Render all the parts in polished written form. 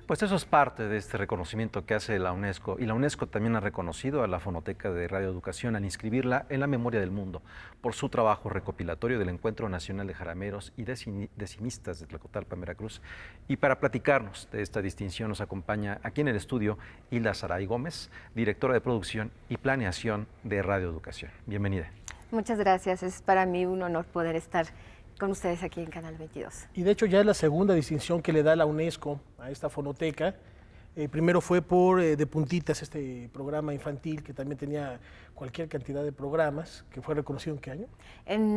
Pues eso es parte de este reconocimiento que hace la UNESCO, y la UNESCO también ha reconocido a la Fonoteca de Radioeducación al inscribirla en la memoria del mundo por su trabajo recopilatorio del Encuentro Nacional de Jarameros y Decimistas de Tlacotalpan, Veracruz. Y para platicarnos de esta distinción nos acompaña aquí en el estudio Hilda Saray Gómez, directora de producción y planeación de Radioeducación. Bienvenida. Muchas gracias, es para mí un honor poder estar con ustedes aquí en Canal 22. Y de hecho ya es la segunda distinción que le da la UNESCO a esta fonoteca. Primero fue por De Puntitas, este programa infantil que también tenía cualquier cantidad de programas, que fue reconocido ¿en qué año?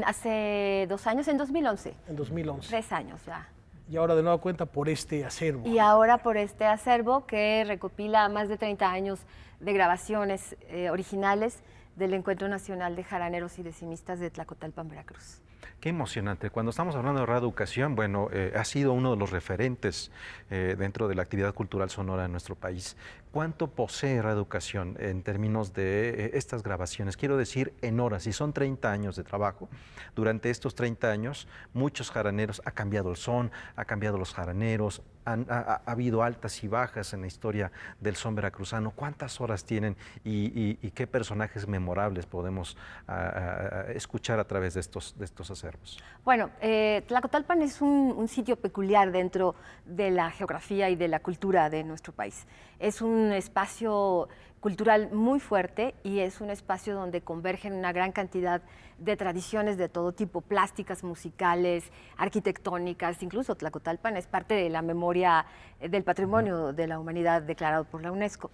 Hace 2 años, en 2011. En 2011. 3 años ya. Y ahora de nueva cuenta por este acervo. Y ahora por este acervo que recopila más de 30 años de grabaciones originales del Encuentro Nacional de Jaraneros y Decimistas de Tlacotalpan, Veracruz. Qué emocionante. Cuando estamos hablando de radioeducación, bueno, ha sido uno de los referentes dentro de la actividad cultural sonora en nuestro país. ¿Cuánto posee radioeducación en términos de estas grabaciones? Quiero decir, en horas, si son 30 años de trabajo, durante estos 30 años, muchos jaraneros, ha cambiado el son, ha cambiado los jaraneros, ha habido altas y bajas en la historia del son veracruzano. ¿Cuántas horas tienen y qué personajes memorables podemos escuchar a través de estos acervos? Bueno, Tlacotalpan es un sitio peculiar dentro de la geografía y de la cultura de nuestro país. Es un espacio cultural muy fuerte y es un espacio donde convergen una gran cantidad de tradiciones de todo tipo, plásticas, musicales, arquitectónicas. Incluso Tlacotalpan es parte de la memoria del patrimonio de la humanidad declarado por la UNESCO.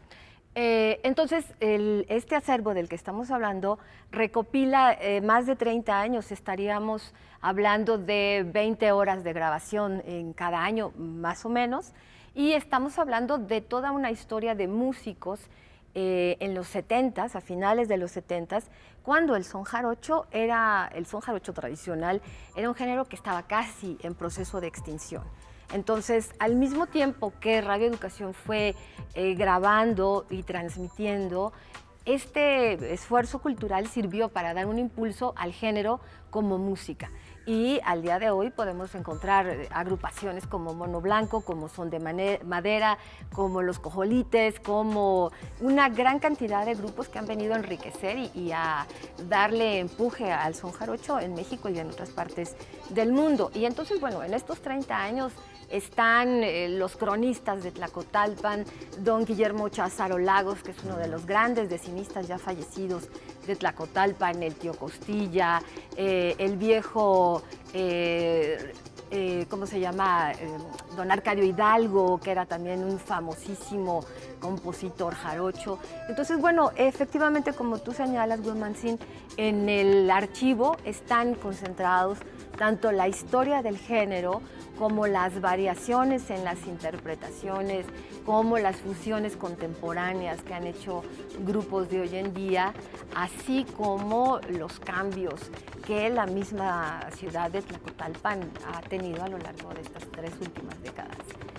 Entonces, este acervo del que estamos hablando recopila más de 30 años, estaríamos hablando de 20 horas de grabación en cada año, más o menos, y estamos hablando de toda una historia de músicos en los 70s, a finales de los 70s, cuando el son jarocho tradicional, era un género que estaba casi en proceso de extinción. Entonces, al mismo tiempo que Radioeducación fue grabando y transmitiendo, este esfuerzo cultural sirvió para dar un impulso al género como música. Y al día de hoy podemos encontrar agrupaciones como Mono Blanco, como Son de Madera, como Los Cojolites, como una gran cantidad de grupos que han venido a enriquecer y a darle empuje al son jarocho en México y en otras partes del mundo. Y entonces, bueno, en estos 30 años están los cronistas de Tlacotalpan, don Guillermo Cházaro Lagos, que es uno de los grandes decimistas ya fallecidos de Tlacotalpan, el tío Costilla, el viejo, ¿cómo se llama? Don Arcadio Hidalgo, que era también un famosísimo compositor jarocho. Entonces, bueno, efectivamente, como tú señalas, Wilmancín, en el archivo están concentrados tanto la historia del género como las variaciones en las interpretaciones, como las fusiones contemporáneas que han hecho grupos de hoy en día, así como los cambios que la misma ciudad de Tlacotalpan ha tenido a lo largo de estas 3 últimas décadas.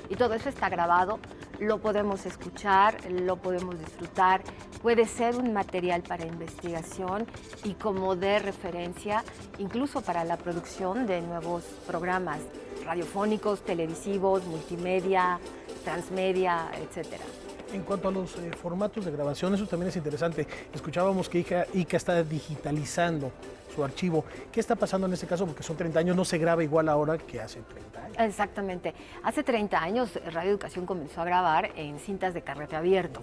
Y todo eso está grabado, lo podemos escuchar, lo podemos disfrutar, puede ser un material para investigación y como de referencia, incluso para la producción de nuevos programas radiofónicos, televisivos, multimedia, transmedia, etcétera. En cuanto a los formatos de grabación, eso también es interesante. Escuchábamos que ICA está digitalizando su archivo. ¿Qué está pasando en este caso? Porque son 30 años, no se graba igual ahora que hace 30 años. Exactamente. Hace 30 años Radioeducación comenzó a grabar en cintas de carrete abierto,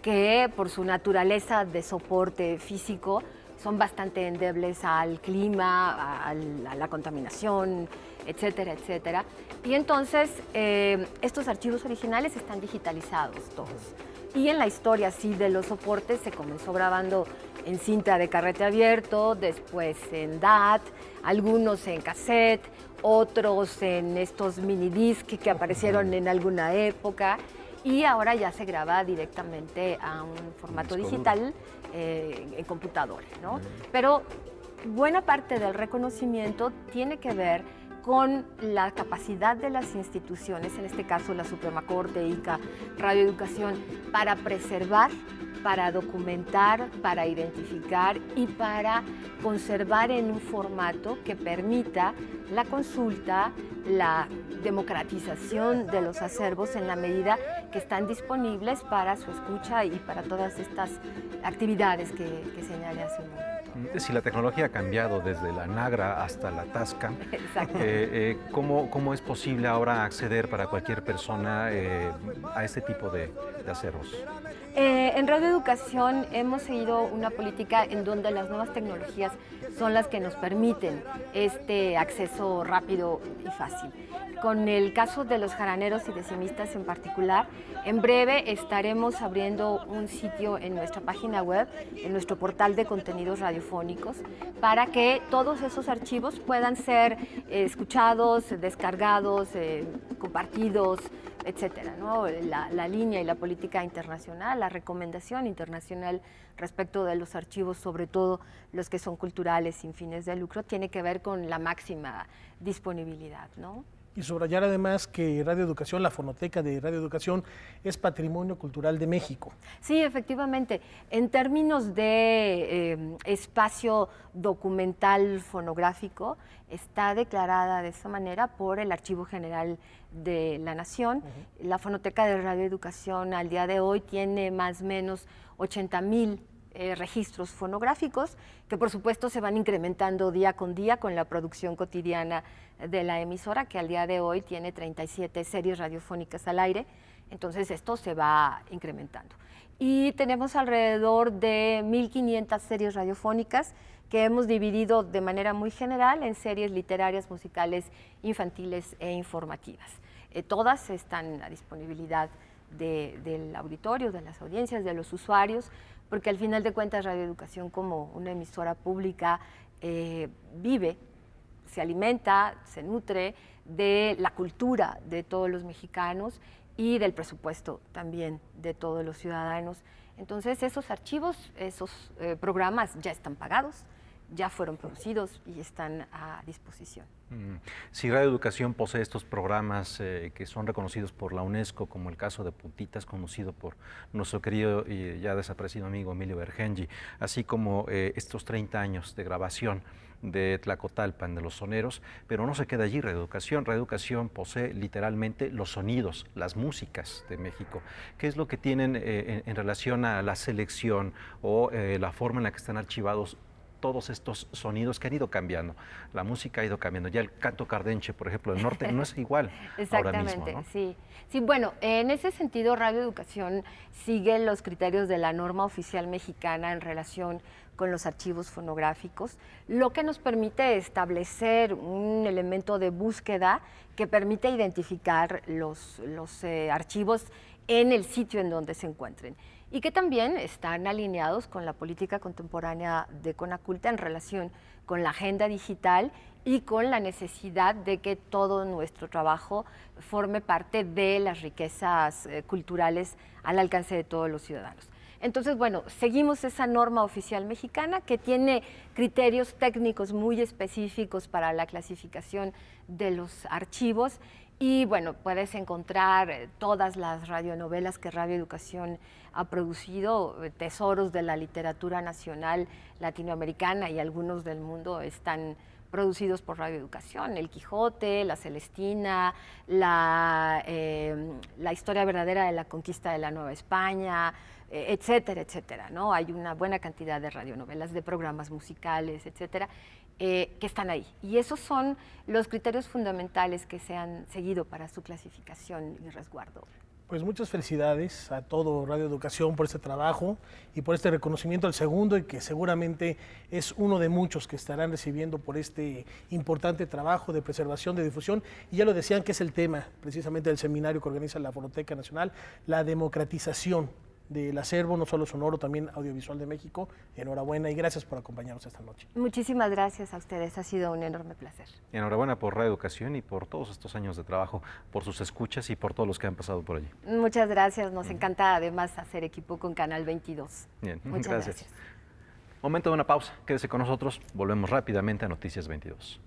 que por su naturaleza de soporte físico son bastante endebles al clima, a la contaminación, etcétera, etcétera. Y entonces estos archivos originales están digitalizados todos. Y en la historia sí de los soportes se comenzó grabando en cinta de carrete abierto, después en DAT, algunos en cassette, otros en estos mini disc que aparecieron en alguna época, y ahora ya se graba directamente a un formato digital en computadora, ¿no? Pero buena parte del reconocimiento tiene que ver con la capacidad de las instituciones, en este caso la Suprema Corte, ICA, Radioeducación, para preservar para documentar, para identificar y para conservar en un formato que permita la consulta, la democratización de los acervos en la medida que están disponibles para su escucha y para todas estas actividades que señalé hace un momento. Si la tecnología ha cambiado desde la Nagra hasta la Tasca, ¿cómo es posible ahora acceder para cualquier persona a este tipo de acervos? En Radio Educación hemos seguido una política en donde las nuevas tecnologías son las que nos permiten este acceso rápido y fácil. Con el caso de los jaraneros y decimistas en particular, en breve estaremos abriendo un sitio en nuestra página web, en nuestro portal de contenidos radiofónicos, para que todos esos archivos puedan ser escuchados, descargados, compartidos, etcétera, ¿no? La línea y la política internacional, la recomendación internacional respecto de los archivos, sobre todo los que son culturales sin fines de lucro, tiene que ver con la máxima disponibilidad, ¿no? Y subrayar además que Radio Educación, la fonoteca de Radio Educación, es Patrimonio Cultural de México. Sí, efectivamente. En términos de espacio documental fonográfico, está declarada de esa manera por el Archivo General de la Nación. La fonoteca de Radio Educación al día de hoy tiene más o menos 80,000 registros fonográficos que por supuesto se van incrementando día con día con la producción cotidiana de la emisora, que al día de hoy tiene 37 series radiofónicas al aire. Entonces esto se va incrementando. Y tenemos alrededor de 1,500 series radiofónicas que hemos dividido de manera muy general en series literarias, musicales, infantiles e informativas. Todas están a disponibilidad del auditorio, de las audiencias, de los usuarios, porque al final de cuentas Radio Educación, como una emisora pública, vive, se alimenta, se nutre de la cultura de todos los mexicanos y del presupuesto también de todos los ciudadanos. Entonces esos archivos, esos programas ya están pagados, ya fueron producidos y están a disposición. Si Radio Educación posee estos programas que son reconocidos por la UNESCO, como el caso de Puntitas, conocido por nuestro querido y ya desaparecido amigo Emilio Bergenji, así como estos 30 años de grabación de Tlacotalpan, de los soneros, pero no se queda allí Radio Educación. Radio Educación posee literalmente los sonidos, las músicas de México. ¿Qué es lo que tienen en relación a la selección o la forma en la que están archivados todos estos sonidos que han ido cambiando? La música ha ido cambiando. Ya el canto cardenche, por ejemplo, del norte no es igual ahora mismo, ¿no? Sí. Sí, bueno, en ese sentido Radio Educación sigue los criterios de la norma oficial mexicana en relación con los archivos fonográficos, lo que nos permite establecer un elemento de búsqueda que permite identificar los archivos en el sitio en donde se encuentren, y que también están alineados con la política contemporánea de Conaculta en relación con la agenda digital y con la necesidad de que todo nuestro trabajo forme parte de las riquezas culturales al alcance de todos los ciudadanos. Entonces, bueno, seguimos esa norma oficial mexicana que tiene criterios técnicos muy específicos para la clasificación de los archivos. Y bueno, puedes encontrar todas las radionovelas que Radio Educación ha producido, tesoros de la literatura nacional latinoamericana y algunos del mundo están producidos por Radio Educación: El Quijote, La Celestina, la historia verdadera de la conquista de la Nueva España, etcétera, etcétera, ¿no? Hay una buena cantidad de radionovelas, de programas musicales, etcétera, que están ahí. Y esos son los criterios fundamentales que se han seguido para su clasificación y resguardo. Pues muchas felicidades a todo Radio Educación por este trabajo y por este reconocimiento al segundo, y que seguramente es uno de muchos que estarán recibiendo por este importante trabajo de preservación, de difusión. Y ya lo decían, que es el tema precisamente del seminario que organiza la Fonoteca Nacional, la democratización del acervo, no solo sonoro, también audiovisual de México. Enhorabuena y gracias por acompañarnos esta noche. Muchísimas gracias a ustedes, ha sido un enorme placer. Enhorabuena por Radio Educación y por todos estos años de trabajo, por sus escuchas y por todos los que han pasado por allí. Muchas gracias, nos encanta además hacer equipo con Canal 22. Bien, Muchas gracias. Momento de una pausa, quédese con nosotros, volvemos rápidamente a Noticias 22.